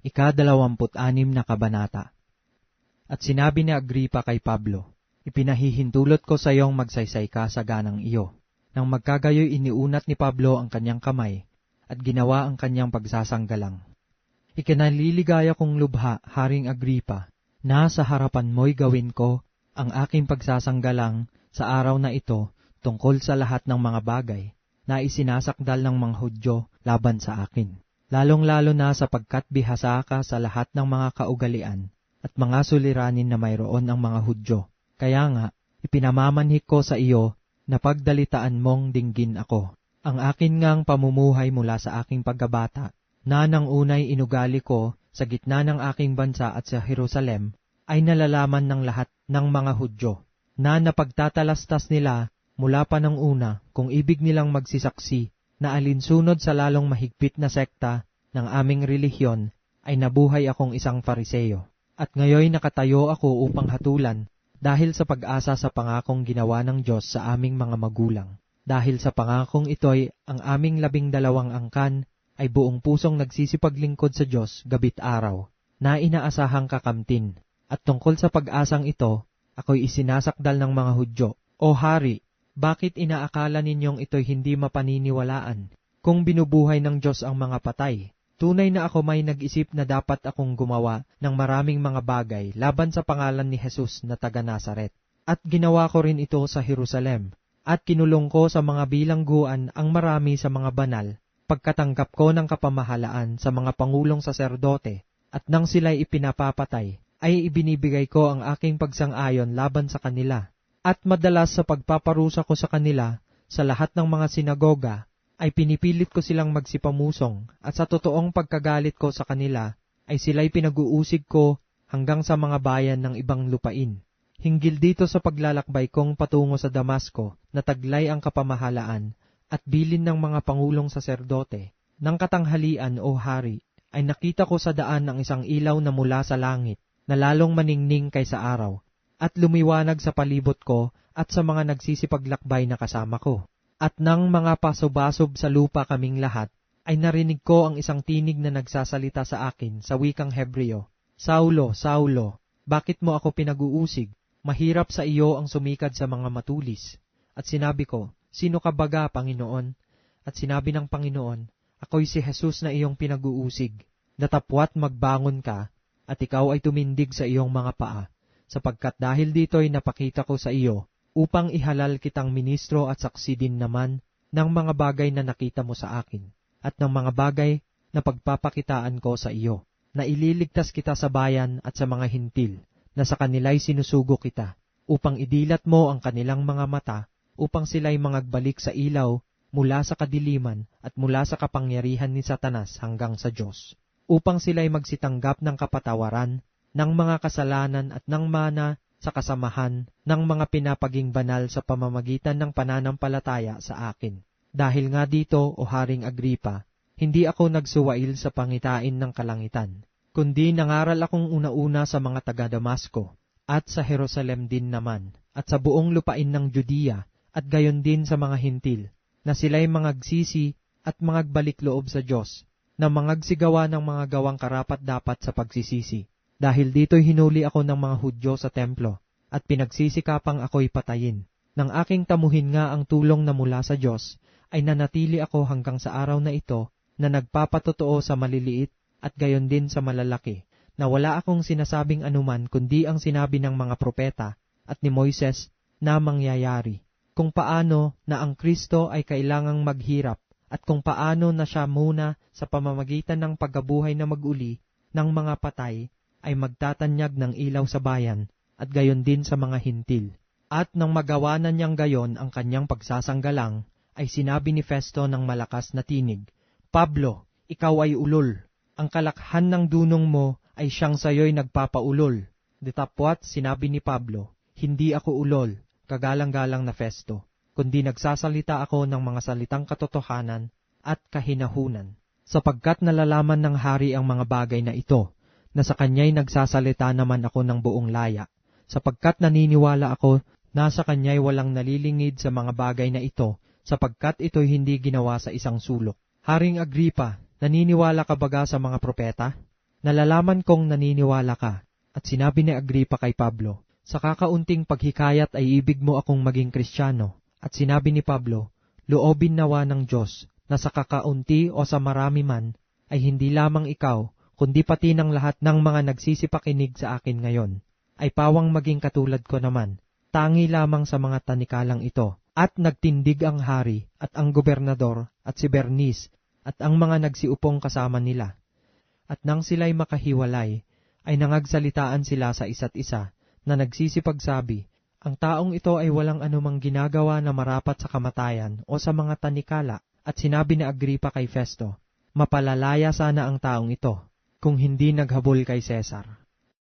Ika-26 na kabanata. At sinabi ni Agripa kay Pablo, ipinahihintulot ko sa iyong magsaysay ka sa ganang iyo. Nang magkagayoy iniunat ni Pablo ang kanyang kamay, at ginawa ang kanyang pagsasanggalang. Ikinaliligaya kong lubha, Haring Agripa, na sa harapan mo'y gawin ko ang aking pagsasanggalang sa araw na ito tungkol sa lahat ng mga bagay na isinasakdal ng mga Hudyo laban sa akin. Lalong-lalo na sapagkat bihasa ka sa lahat ng mga kaugalian at mga suliranin na mayroon ang mga Hudyo. Kaya nga, ipinamamanhik ko sa iyo na pagdalitaan mong dinggin ako. Ang akin ngang pamumuhay mula sa aking pagkabata, na nang unay inugali ko sa gitna ng aking bansa at sa Jerusalem, ay nalalaman ng lahat ng mga Hudyo, na napagtatalastas nila mula pa ng una kung ibig nilang magsisaksi na alinsunod sa lalong mahigpit na sekta ng aming relihiyon ay nabuhay akong isang Fariseo. At ngayon nakatayo ako upang hatulan dahil sa pag-asa sa pangakong ginawa ng Diyos sa aming mga magulang. Dahil sa pangakong ito'y ang aming 12 angkan ay buong pusong nagsisipaglingkod sa Diyos gabit araw, na inaasahang kakamtin. At tungkol sa pag-asang ito, ako'y isinasakdal ng mga Hudyo. O Hari, bakit inaakala ninyong ito'y hindi mapaniniwalaan? Kung binubuhay ng Diyos ang mga patay, tunay na ako may nag-isip na dapat akong gumawa ng maraming mga bagay laban sa pangalan ni Jesus na taga Nazaret. At ginawa ko rin ito sa Jerusalem, at kinulong ko sa mga bilangguan ang marami sa mga banal, pagkatanggap ko ng kapamahalaan sa mga pangulong saserdote, at nang sila'y ipinapapatay, ay ibinibigay ko ang aking pagsang-ayon laban sa kanila. At madalas sa pagpaparusa ko sa kanila, sa lahat ng mga sinagoga, ay pinipilit ko silang magsipamusong, at sa totoong pagkagalit ko sa kanila, ay sila'y pinag-uusig ko hanggang sa mga bayan ng ibang lupain. Hinggil dito sa paglalakbay kong patungo sa Damasco, na taglay ang kapamahalaan, at bilin ng mga pangulong saserdote. Nang katanghalian, o Hari, ay nakita ko sa daan ang isang ilaw na mula sa langit, na lalong maningning kaysa araw, at lumiwanag sa palibot ko at sa mga nagsisipaglakbay na kasama ko. At nang mga pasobasob sa lupa kaming lahat, ay narinig ko ang isang tinig na nagsasalita sa akin sa wikang Hebreo, Saulo, Saulo, bakit mo ako pinag-uusig? Mahirap sa iyo ang sumikad sa mga matulis. At sinabi ko, sino ka baga, Panginoon? At sinabi ng Panginoon, ako'y si Jesus na iyong pinag-uusig. Datapwat magbangon ka, at ikaw ay tumindig sa iyong mga paa. Sapagkat dahil dito'y napakita ko sa iyo, upang ihalal kitang ministro at saksi din naman ng mga bagay na nakita mo sa akin, at ng mga bagay na pagpapakitaan ko sa iyo, na ililigtas kita sa bayan at sa mga hintil, na sa kanila'y sinusugo kita, upang idilat mo ang kanilang mga mata, upang sila'y mangagbalik sa ilaw mula sa kadiliman at mula sa kapangyarihan ni Satanas hanggang sa Diyos, upang sila'y magsitanggap ng kapatawaran ng mga kasalanan at ng mana sa kasamahan ng mga pinapaging banal sa pamamagitan ng pananampalataya sa akin. Dahil nga dito, o Haring Agripa, hindi ako nagsuwail sa pangitain ng kalangitan, kundi nangaral akong una-una sa mga taga-Damasco, at sa Jerusalem din naman, at sa buong lupain ng Judea, at gayon din sa mga hintil, na sila'y mangagsisi at mangagbalik loob sa Diyos, na mangagsigawa ng mga gawang karapat-dapat sa pagsisisi. Dahil dito'y hinuli ako ng mga Hudyo sa templo, at pinagsisikapang ako'y patayin. Nang aking tamuhin nga ang tulong na mula sa Diyos, ay nanatili ako hanggang sa araw na ito, na nagpapatotoo sa maliliit, at gayon din sa malalaki, na wala akong sinasabing anuman kundi ang sinabi ng mga propeta, at ni Moises, na mangyayari. Kung paano na ang Kristo ay kailangang maghirap, at kung paano na siya muna sa pamamagitan ng pagkabuhay na mag-uli ng mga patay, ay magtatanyag ng ilaw sa bayan, at gayon din sa mga hintil. At nang magawa na niyang gayon ang kanyang pagsasanggalang, ay sinabi ni Festo ng malakas na tinig, Pablo, ikaw ay ulol. Ang kalakhan ng dunong mo ay siyang sayo'y nagpapaulol. Ditapwat sinabi ni Pablo, hindi ako ulol, kagalang-galang na Festo, kundi nagsasalita ako ng mga salitang katotohanan at kahinahunan. Sapagkat nalalaman ng hari ang mga bagay na ito, na sa kanya'y nagsasalita naman ako ng buong laya, sapagkat naniniwala ako na sa kanya'y walang nalilingid sa mga bagay na ito, sapagkat ito'y hindi ginawa sa isang sulok. Haring Agripa, naniniwala ka baga sa mga propeta? Nalalaman kong naniniwala ka, at sinabi ni Agripa kay Pablo, sa kakaunting paghikayat ay ibig mo akong maging Kristiyano. At sinabi ni Pablo, loobin nawa ng Diyos na sa kakaunti o sa marami man, ay hindi lamang ikaw, kundi pati ng lahat ng mga nagsisipakinig sa akin ngayon, ay pawang maging katulad ko naman, tangi lamang sa mga tanikalang ito. At nagtindig ang hari, at ang gobernador, at si Bernice, at ang mga nagsiupong kasama nila. At nang sila'y makahiwalay, ay nangagsalitaan sila sa isa't isa, na nagsisipagsabi, ang taong ito ay walang anumang ginagawa na marapat sa kamatayan o sa mga tanikala. At sinabi ni Agripa kay Festo, mapalalaya sana ang taong ito, kung hindi naghabol kay Cesar.